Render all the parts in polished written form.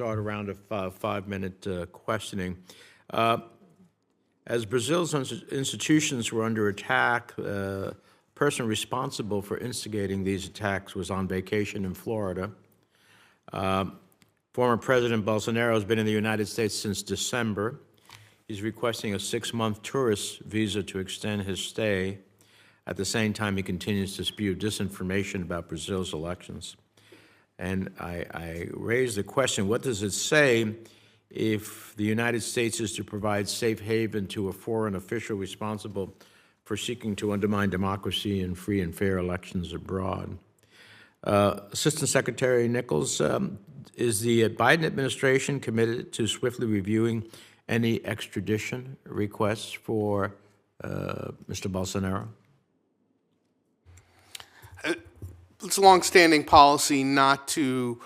start a round of 5-minute questioning. As Brazil's institutions were under attack, the person responsible for instigating these attacks was on vacation in Florida. Former President Bolsonaro has been in the United States since December. He's requesting a 6-month tourist visa to extend his stay. At the same time, he continues to spew disinformation about Brazil's elections. And I raise the question, what does it say if the United States is to provide safe haven to a foreign official responsible for seeking to undermine democracy and free and fair elections abroad? Assistant Secretary Nichols, is the Biden administration committed to swiftly reviewing any extradition requests for Mr. Bolsonaro? It's a longstanding policy not to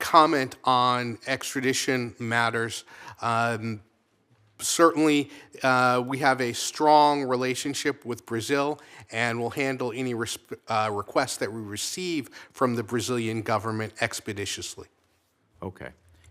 comment on extradition matters. Certainly, we have a strong relationship with Brazil, and will handle any requests that we receive from the Brazilian government expeditiously. Okay.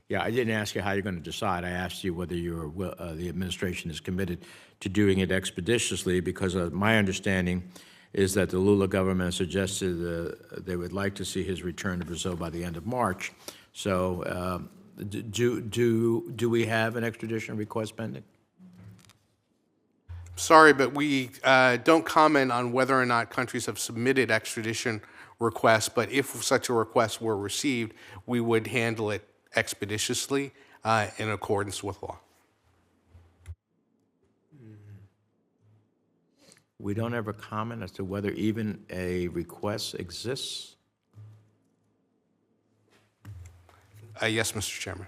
Yeah, I didn't ask you how you're going to decide. I asked you whether the administration is committed to doing it expeditiously, because my understanding is that the Lula government suggested they would like to see his return to Brazil by the end of March. So do we have an extradition request pending? Sorry, but we don't comment on whether or not countries have submitted extradition requests, but if such a request were received, we would handle it expeditiously in accordance with law. We don't ever comment as to whether even a request exists? Yes, Mr. Chairman.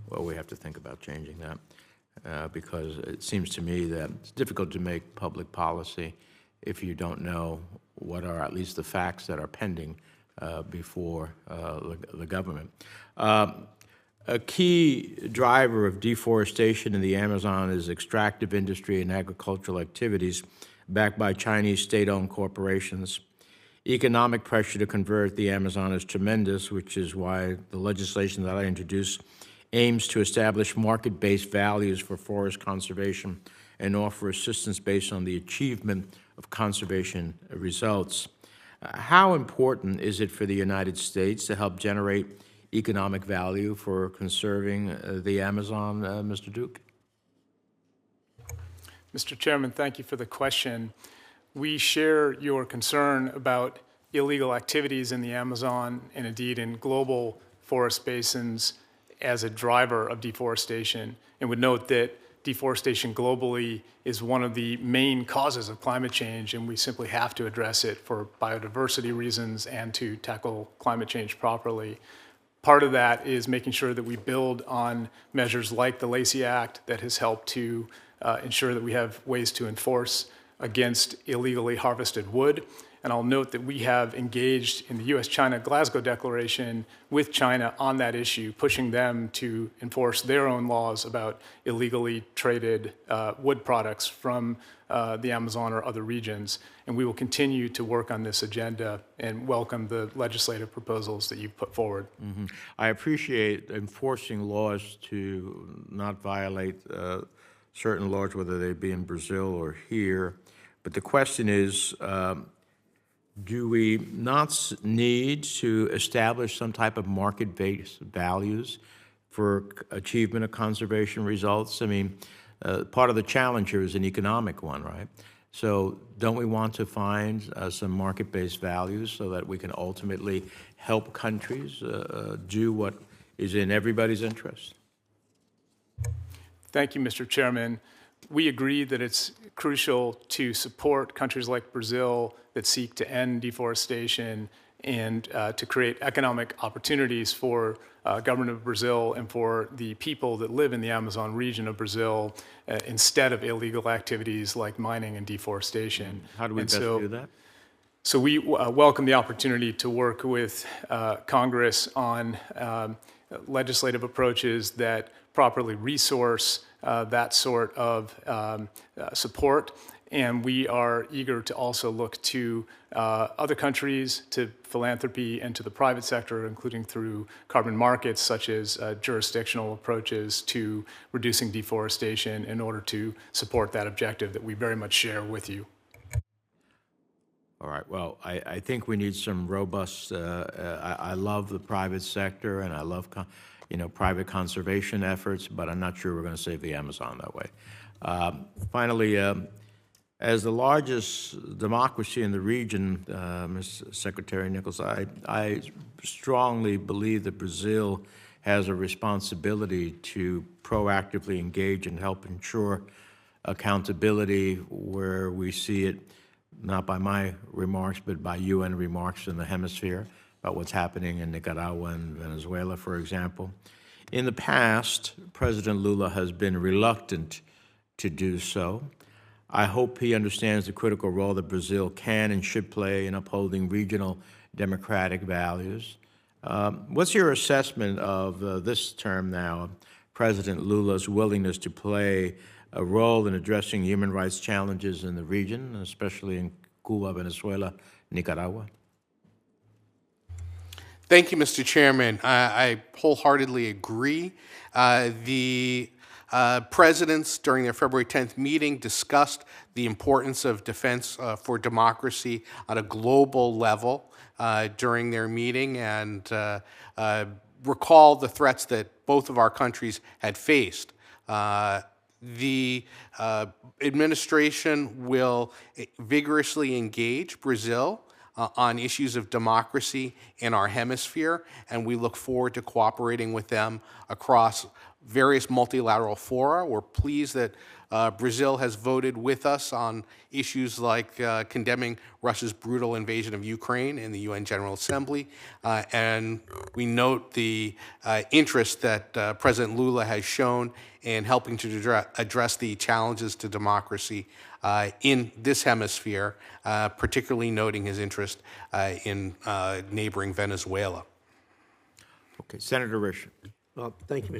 Well, we have to think about changing that because it seems to me that it's difficult to make public policy if you don't know what are at least the facts that are pending before the government. A key driver of deforestation in the Amazon is extractive industry and agricultural activities backed by Chinese state-owned corporations. Economic pressure to convert the Amazon is tremendous, which is why the legislation that I introduced aims to establish market-based values for forest conservation and offer assistance based on the achievement of conservation results. How important is it for the United States to help generate economic value for conserving the Amazon, Mr. Duke? Mr. Chairman, thank you for the question. We share your concern about illegal activities in the Amazon and indeed in global forest basins as a driver of deforestation, and would note that deforestation globally is one of the main causes of climate change, and we simply have to address it for biodiversity reasons and to tackle climate change properly. Part of that is making sure that we build on measures like the Lacey Act that has helped to ensure that we have ways to enforce against illegally harvested wood. And I'll note that we have engaged in the U.S.-China Glasgow Declaration with China on that issue, pushing them to enforce their own laws about illegally traded wood products from the Amazon or other regions. And we will continue to work on this agenda and welcome the legislative proposals that you've put forward. Mm-hmm. I appreciate enforcing laws to not violate certain laws, whether they be in Brazil or here. But the question is, do we not need to establish some type of market-based values for achievement of conservation results? I mean, part of the challenge here is an economic one, right? So don't we want to find some market-based values so that we can ultimately help countries do what is in everybody's interest? Thank you, Mr. Chairman. We agree that it's crucial to support countries like Brazil that seek to end deforestation and to create economic opportunities for government of Brazil and for the people that live in the Amazon region of Brazil instead of illegal activities like mining and deforestation. How do we best do that? So we welcome the opportunity to work with Congress on legislative approaches that properly resource that sort of support And we are eager to also look to other countries, to philanthropy, and to the private sector, including through carbon markets, such as jurisdictional approaches to reducing deforestation in order to support that objective that we very much share with you. All right. Well, I think we need some robust. I love the private sector, and I love private conservation efforts, but I'm not sure we're going to save the Amazon that way. Finally, as the largest democracy in the region, Mr. Secretary Nichols, I strongly believe that Brazil has a responsibility to proactively engage and help ensure accountability where we see it, not by my remarks, but by UN remarks in the hemisphere about what's happening in Nicaragua and Venezuela, for example. In the past, President Lula has been reluctant to do so. I hope he understands the critical role that Brazil can and should play in upholding regional democratic values. What's your assessment of this term now, President Lula's willingness to play a role in addressing human rights challenges in the region, especially in Cuba, Venezuela, Nicaragua? Thank you, Mr. Chairman. I wholeheartedly agree. The presidents, during their February 10th meeting, discussed the importance of defense for democracy on a global level during their meeting, and recall the threats that both of our countries had faced. The administration will vigorously engage Brazil on issues of democracy in our hemisphere, and we look forward to cooperating with them across various multilateral fora. We're pleased that Brazil has voted with us on issues like condemning Russia's brutal invasion of Ukraine in the UN General Assembly, and we note the interest that President Lula has shown in helping to address the challenges to democracy in this hemisphere, particularly noting his interest in neighboring Venezuela. Okay, Senator Risch. Well, thank you, Mr.